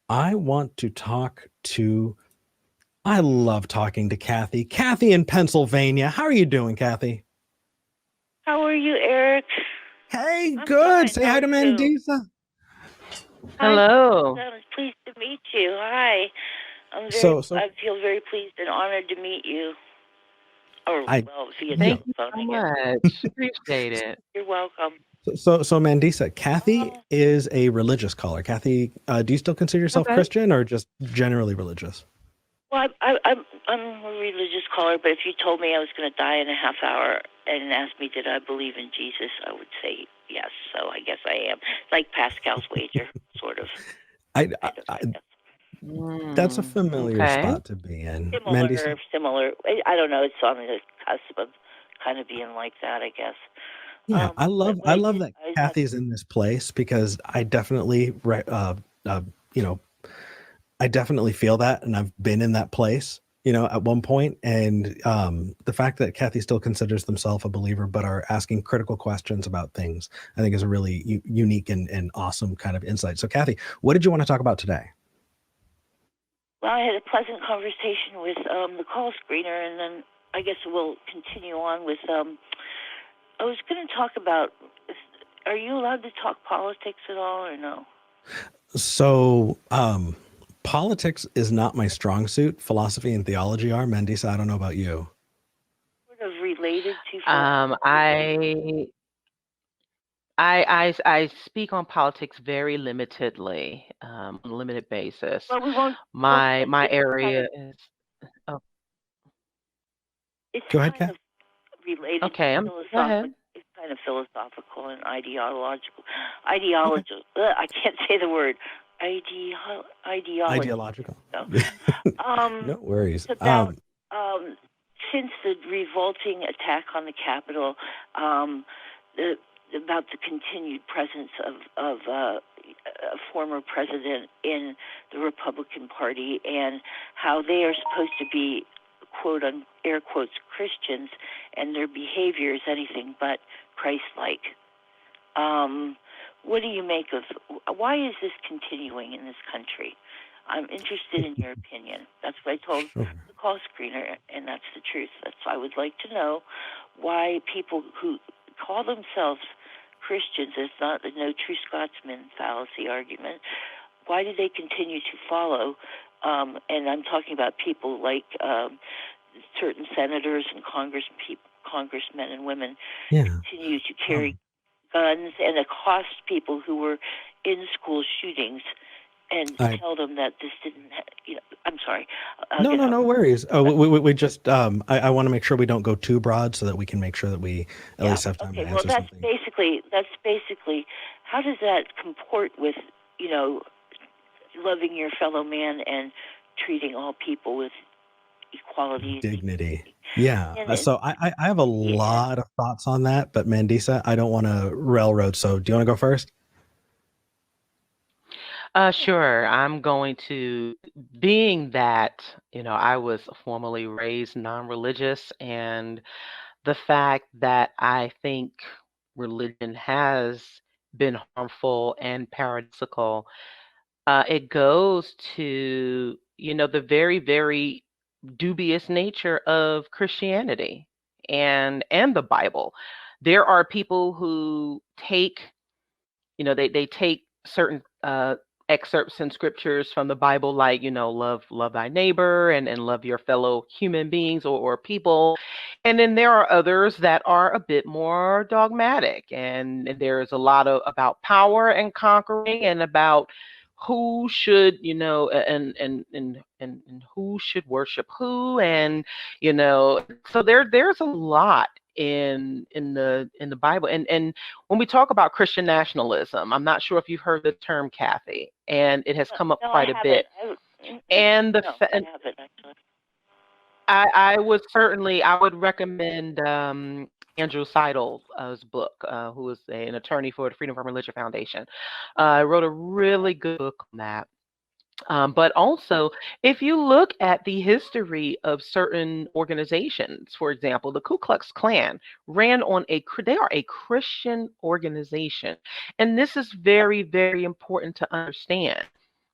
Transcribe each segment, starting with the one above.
I want to talk to, I love talking to Kathy. Kathy in Pennsylvania. How are you doing, Kathy? How are you, Eric? Hey, I'm good. fine. Say How hi are to you? Mandisa. Hi, Hello. I was pleased to meet you. Hi. So I feel very pleased and honored to meet you. Or, I, well, via yeah. Thank you telephone, so I guess. much. Appreciate it. You're welcome. So Mandisa, Kathy Oh, is a religious caller. Kathy, do you still consider yourself Okay. Christian or just generally religious? well, I'm a religious caller, but if you told me I was going to die in a half hour and asked me did I believe in Jesus, I would say yes. So I guess I am. Like Pascal's wager, sort of. I, I, Kind of, I I guess. that's a familiar Okay. spot to be in. Similar, Mandisa. similar. I don't know. It's on the cusp of kind of being like that, I guess. Yeah, But I I love did. that Kathy's in this place because I definitely you know, I definitely feel that, and I've been in that place, at one point. And the fact that Kathy still considers themselves a believer, but are asking critical questions about things, I think is a really unique and awesome kind of insight. So, Kathy, what did you want to talk about today? Well, I had a pleasant conversation with the call screener, and then I guess we'll continue on with. I was going to talk about. Are you allowed to talk politics at all, or no? So, politics is not my strong suit. Philosophy and theology are. Mandisa, I don't know about you. Sort of related to Um, philosophy. I I speak on politics very limitedly, on a limited basis. Well, we won't. My It's kind of. area is oh, It's Go ahead, kind Kat. of related to okay. Go philosophical. ahead. It's kind of philosophical and ideological. Ideology. I can't say the word. Ideology. Ideological. So, No worries. it's about since the revolting attack on the Capitol, the, about the continued presence of a former president in the Republican Party and how they are supposed to be, quote on air quotes, Christians, and their behavior is anything but Christ-like. What do you make of? Why is this continuing in this country? I'm interested in your opinion. That's what I told Sure. the call screener, and that's the truth. That's why I would like to know why people who call themselves Christians, it's not the no true Scotsman fallacy argument, why do they continue to follow? And I'm talking about people like certain senators and congressmen and women Yeah. continue to carry Um, guns and accost people who were in school shootings and I tell them that this didn't, I'm sorry. No, Again, no, no worries. Oh, we just I want to make sure we don't go too broad so that we can make sure that we at yeah, least have time to okay. Well, answer that's something. basically how does that comport with, you know, loving your fellow man and treating all people with equality and Dignity. dignity. Yeah. And So I have a yeah, lot of thoughts on that, but Mandisa, I don't want to railroad. So do you want to go first? Sure. I'm going to, being that, I was formerly raised non-religious, and the fact that I think religion has been harmful and paradoxical, it goes to, the very, very dubious nature of Christianity and the Bible. There are people who take, they take certain excerpts and scriptures from the Bible, like, love thy neighbor and love your fellow human beings or people. And then there are others that are a bit more dogmatic. And there's a lot of about power and conquering and about who should, and who should worship who. And, so there's a lot in the Bible. And when we talk about Christian nationalism, I'm not sure if you've heard the term, Kathy, and it has come up no, I quite a haven't. bit. And No, I and haven't actually. I would recommend Andrew Seidel's book, who is an attorney for the Freedom from Religion Foundation. Wrote a really good book on that. But also, if you look at the history of certain organizations, for example, the Ku Klux Klan ran on they are a Christian organization. And this is very, very important to understand.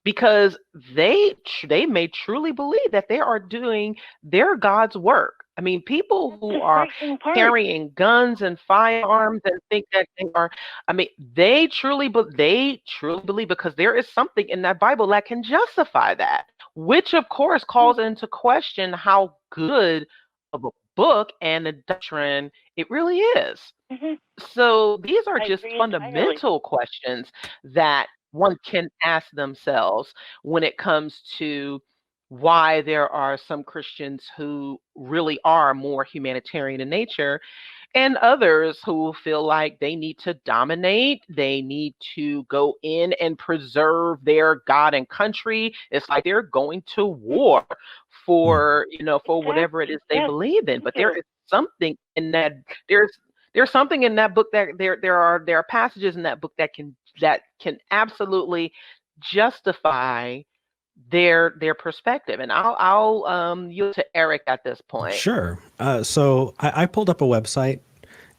because they may truly believe that they are doing their God's work. I mean, people That's who the are frightening part. carrying guns and firearms and think that they are, I mean, they truly believe, because there is something in that Bible that can justify that, which of course calls into question how good of a book and a doctrine it really is. Mm-hmm. So these are I just agree entirely. fundamental questions that one can ask themselves when it comes to why there are some Christians who really are more humanitarian in nature, and others who feel like they need to dominate, they need to go in and preserve their God and country. It's like they're going to war for, for whatever it Exactly. is they Yes. believe in. But there Here. is something in that there's something in that book that there are passages in that book that can absolutely justify their perspective. And I'll yield to Eric at this point. Sure. So I pulled up a website,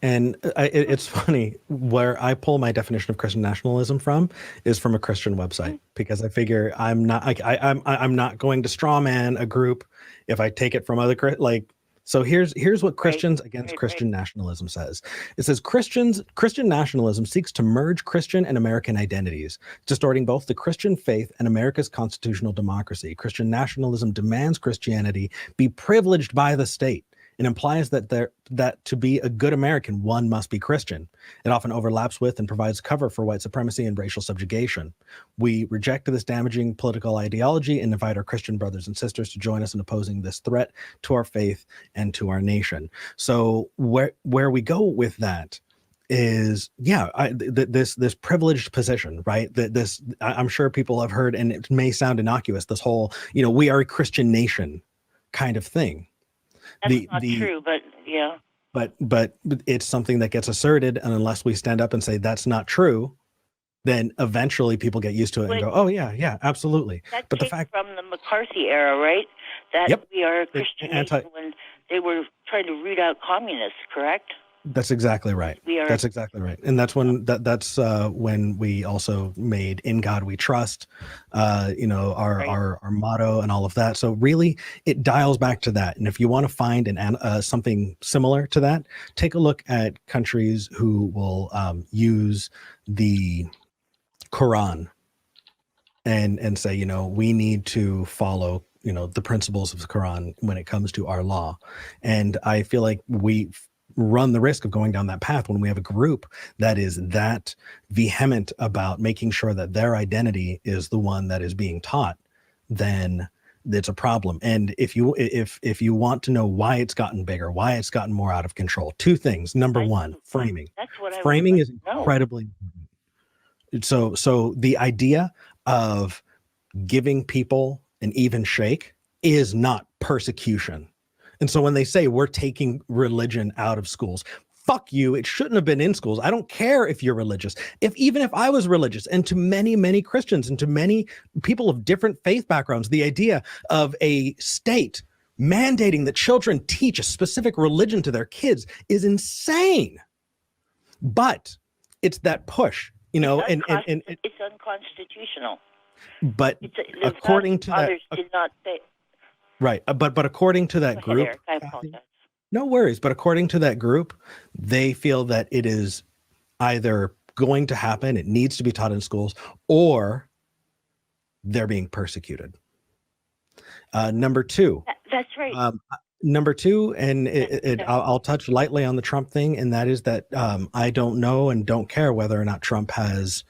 and it's funny, where I pull my definition of Christian nationalism from is from a Christian website, because I figure I'm not going to straw man a group if I take it from other like. So here's what Christians Against Christian Nationalism says. It says Christian nationalism seeks to merge Christian and American identities, distorting both the Christian faith and America's constitutional democracy. Christian nationalism demands Christianity be privileged by the state, and implies that to be a good American, one must be Christian. It often overlaps with and provides cover for white supremacy and racial subjugation. We reject this damaging political ideology and invite our Christian brothers and sisters to join us in opposing this threat to our faith and to our nation. So where we go with that is, this privileged position, right? This I'm sure people have heard, and it may sound innocuous, this whole, we are a Christian nation kind of thing. That's not true, but yeah. But it's something that gets asserted, and unless we stand up and say that's not true, then eventually people get used to it and go, oh yeah, absolutely. That But came from the McCarthy era, right? That we are a Christian nation when they were trying to root out communists, correct? That's exactly right. That's exactly right. And that's when that's when we also made "In God We Trust," our motto and all of that. So really, it dials back to that. And if you want to find something similar to that, take a look at countries who will use the Quran and say, we need to follow the principles of the Quran when it comes to our law. And I feel like we run the risk of going down that path when we have a group that is that vehement about making sure that their identity is the one that is being taught. Then it's a problem. And if you want to know why it's gotten bigger, why it's gotten more out of control, two things. Number one, framing. Framing is incredibly important. So the idea of giving people an even shake is not persecution. And so when they say we're taking religion out of schools, fuck you. It shouldn't have been in schools. I don't care if you're religious. Even if I was religious, and to many, many Christians and to many people of different faith backgrounds, the idea of a state mandating that children teach a specific religion to their kids is insane. But it's that push, and it's unconstitutional. But according to that, did not say. Right. But according to that group, I apologize. No worries. But according to that group, they feel that it is either going to happen, it needs to be taught in schools, or they're being persecuted. Number two. That's right. Number two, and I'll touch lightly on the Trump thing, and that is that I don't know and don't care whether or not Trump has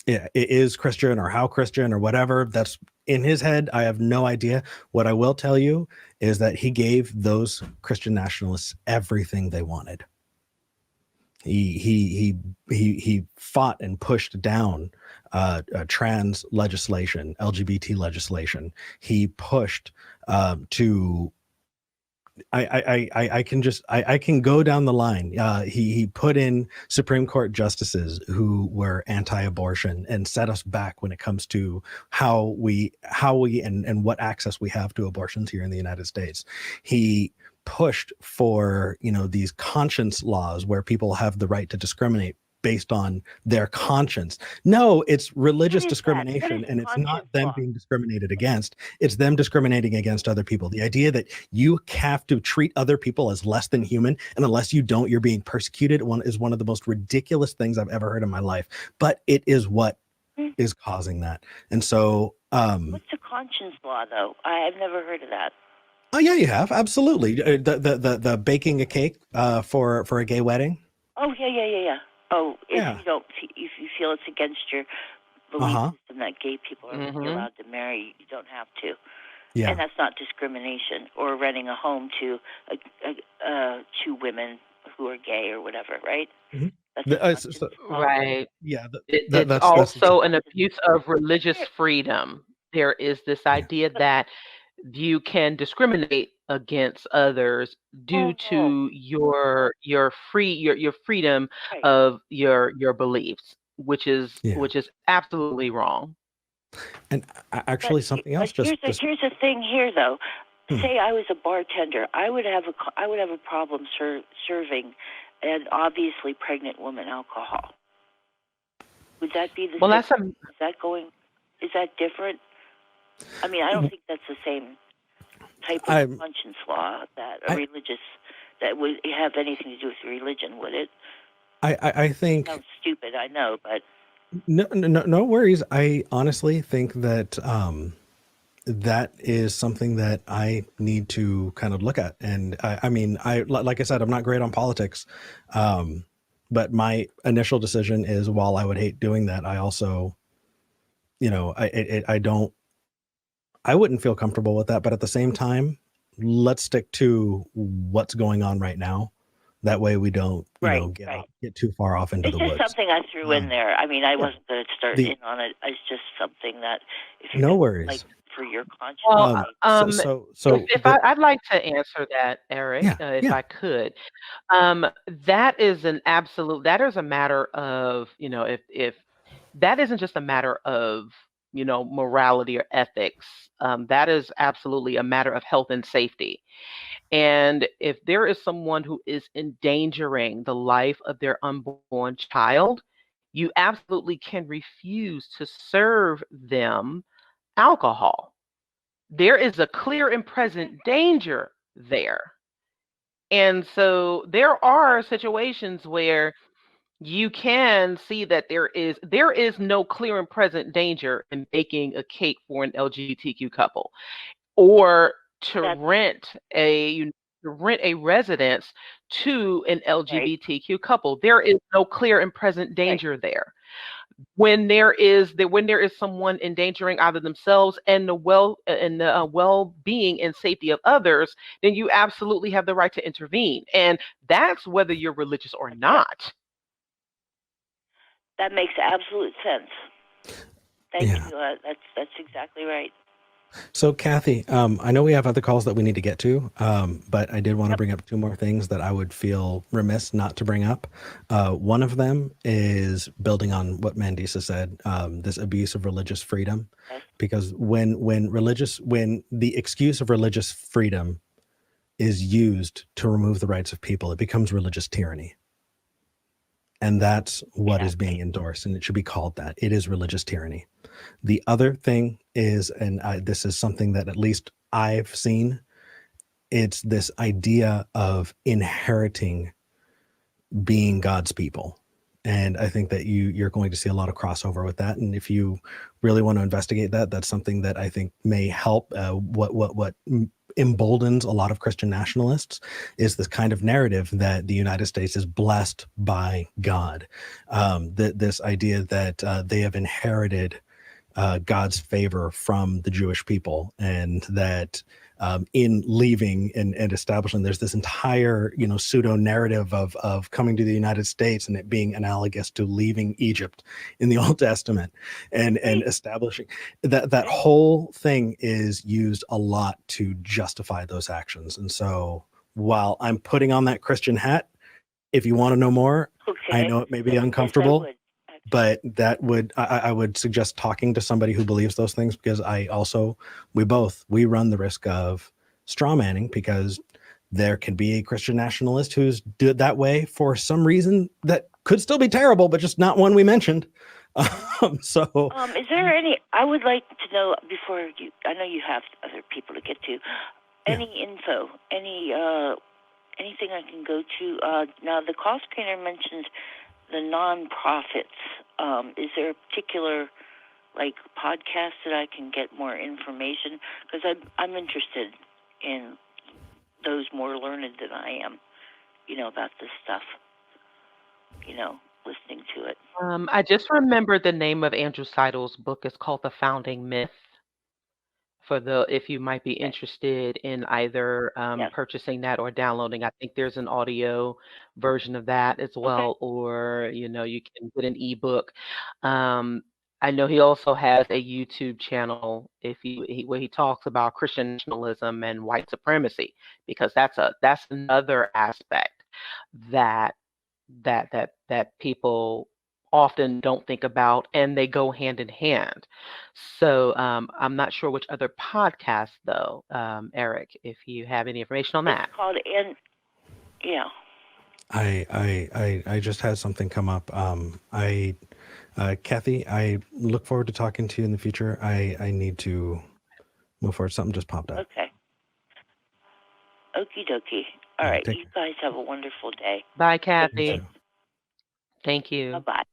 it is Christian or how Christian or whatever. That's in his head. I have no idea. What I will tell you is that he gave those Christian nationalists everything they wanted. He fought and pushed down trans legislation, LGBT legislation. He pushed to. I can go down the line. He put in Supreme Court justices who were anti-abortion and set us back when it comes to how we and what access we have to abortions here in the United States. He pushed for these conscience laws where people have the right to discriminate based on their conscience. No, it's religious What is that? What discrimination, is and it's not conscience them law? being discriminated against. It's them discriminating against other people. The idea that you have to treat other people as less than human, and unless you don't, you're being persecuted, is one of the most ridiculous things I've ever heard in my life. But it is what is causing that. And so What's a conscience law, though? I've never heard of that. oh yeah, you have, absolutely. The baking a cake for a gay wedding. Oh, yeah. Oh, if Yeah. if you feel it's against your belief Uh-huh. system that gay people are allowed to marry, you don't have to. Yeah. And that's not discrimination, or renting a home to two women who are gay or whatever, right? Mhm. That's The- a uh, so- conscience so- law. Right. yeah, It's that's also exactly. an abuse of religious Yeah. freedom. There is this Yeah. idea that you can discriminate against others due to your freedom Right. of your beliefs, which is Yeah. absolutely wrong. And actually, something else here's the thing here, though. Hmm. Say I was a bartender, I would have a problem serving an obviously pregnant woman alcohol. Would that be the Well, same? Is that different? I mean, I don't think that's the same type of conscience law that that would have anything to do with religion, would it? I think. It sounds stupid, I know, but No worries. I honestly think that that is something that I need to kind of look at. And I mean, like I said, I'm not great on politics, but my initial decision is, while I would hate doing that, I also, I wouldn't feel comfortable with that. But at the same time, let's stick to what's going on right now. That way we don't, get too far off into the woods. It's just something I threw in there. I mean, I wasn't going to start in on it. It's just something that, if you no worries. like, for your conscience. Well, I'd like to answer that, Eric, if I could. That is a matter of, if that isn't just a matter of, morality or ethics. That is absolutely a matter of health and safety. And if there is someone who is endangering the life of their unborn child, you absolutely can refuse to serve them alcohol. There is a clear and present danger there. And so there are situations where you can see that there is no clear and present danger in baking a cake for an LGBTQ couple, or to rent a residence to an LGBTQ couple. There is no clear and present danger there. When there is someone endangering either themselves and the well-being and safety of others, then you absolutely have the right to intervene, and that's whether you're religious or not. That makes absolute sense. Thank you. That's exactly right. So, Kathy, I know we have other calls that we need to get to, but I did want to bring up two more things that I would feel remiss not to bring up. One of them is building on what Mandisa said, this abuse of religious freedom, because when the excuse of religious freedom is used to remove the rights of people, it becomes religious tyranny. And that's what is being endorsed, and it should be called that. It is religious tyranny. The other thing is, and this is something that at least I've seen, it's this idea of inheriting being God's people. And I think that you're going to see a lot of crossover with that. And if you really want to investigate that, that's something that I think may help. What emboldens a lot of Christian nationalists is this kind of narrative that the United States is blessed by God. This idea that they have inherited God's favor from the Jewish people, and that in leaving and establishing, there's this entire pseudo narrative of coming to the United States and it being analogous to leaving Egypt in the Old Testament, and establishing that whole thing is used a lot to justify those actions. And so, while I'm putting on that Christian hat, if you want to know more, I know it may be uncomfortable. But I would suggest talking to somebody who believes those things, because we run the risk of straw manning, because there can be a Christian nationalist who's did that way for some reason that could still be terrible, but just not one we mentioned. So is there any? I would like to know before you. I know you have other people to get to. Any info? Anything I can go to? Now the call screener mentioned the nonprofits. Is there a particular podcast that I can get more information? Because I'm interested in those more learned than I am, about this stuff, listening to it. I just remembered the name of Andrew Seidel's book. It's called The Founding Myth. If you might be interested in either Yes. purchasing that or downloading. I think there's an audio version of that as well, or you can get an ebook. I know he also has a YouTube channel where he talks about Christian nationalism and white supremacy, because that's another aspect that people often don't think about, and they go hand in hand. So I'm not sure which other podcast though, Eric, if you have any information on that. It's called yeah. I just had something come up. Kathy, I look forward to talking to you in the future. I need to move forward. Something just popped up. Okay. Okie dokie. All right. You guys have a wonderful day. Bye, Kathy. Thank you. Bye-bye.